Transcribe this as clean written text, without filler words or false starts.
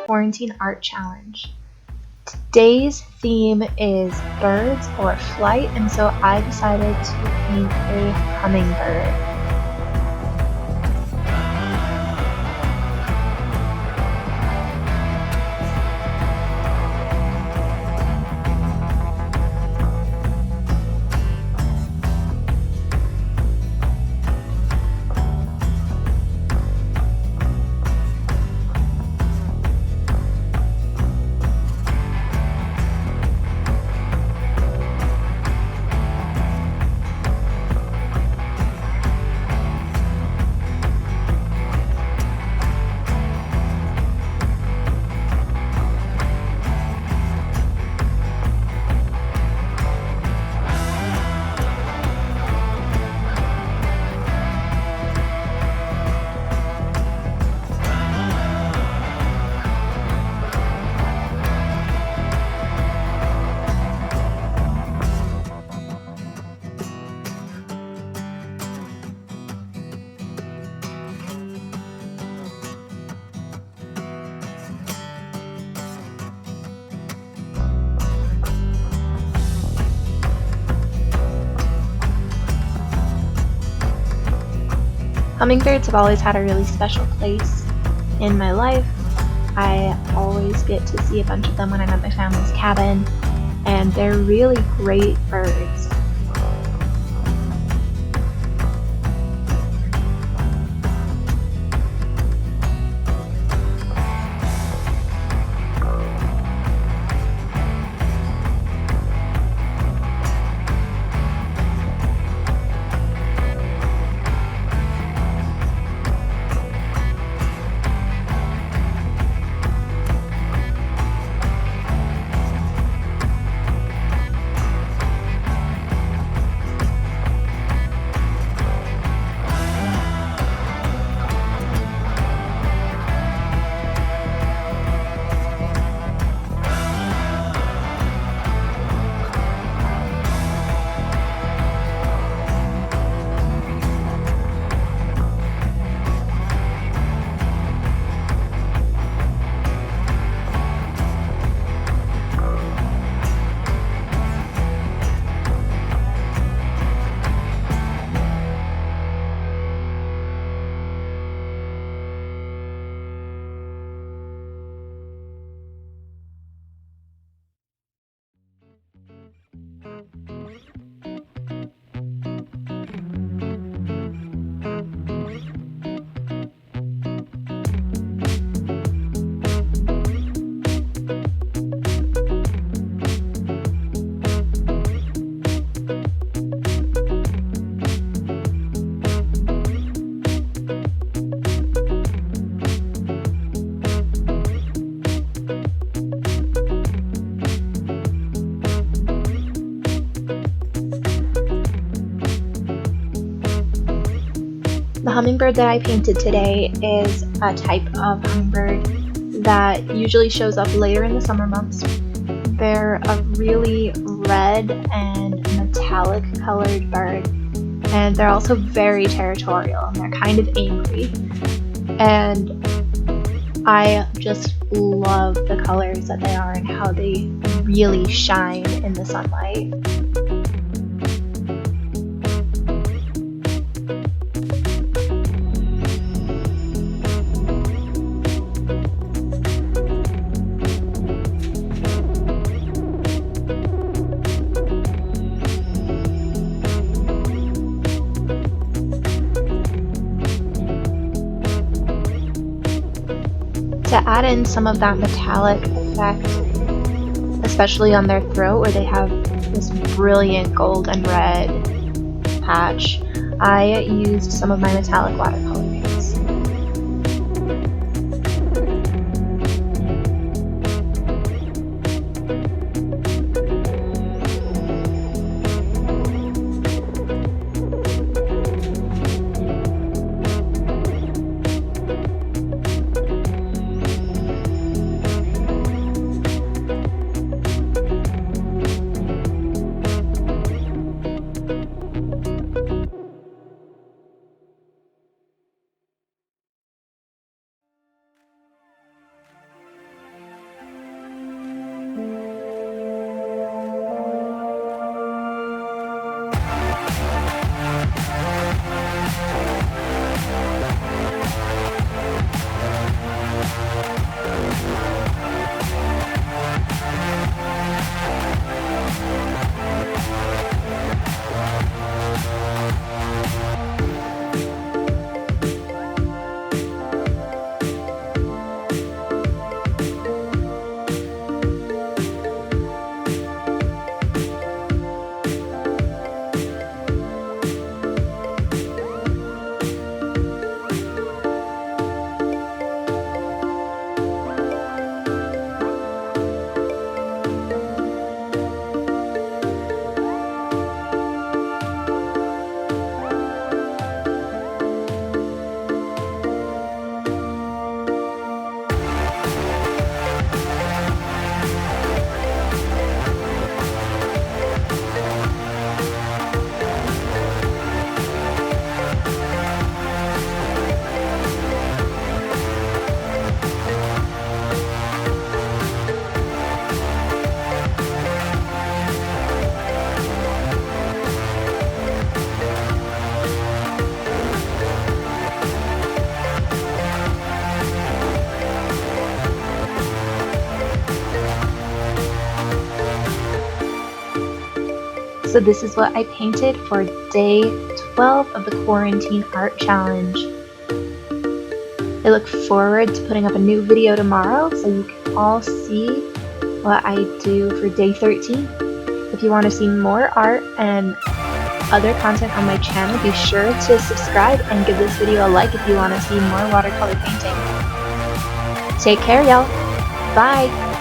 Quarantine Art Challenge. Today's theme is birds or flight, and so I decided to paint a hummingbird. Hummingbirds have always had a really special place in my life. I always get to see a bunch of them when I'm at my family's cabin, and they're really great birds. The hummingbird that I painted today is a type of hummingbird that usually shows up later in the summer months. They're a really red and metallic colored bird, and they're also very territorial, and they're kind of angry. And I just love the colors that they are and how they really shine in the sunlight. To add in some of that metallic effect, especially on their throat where they have this brilliant gold and red patch, I used some of my metallic watercolor paints. So this is what I painted for day 12 of the Quarantine Art Challenge. I look forward to putting up a new video tomorrow so you can all see what I do for day 13. If you want to see more art and other content on my channel, be sure to subscribe and give this video a like if you want to see more watercolor painting. Take care, y'all. Bye!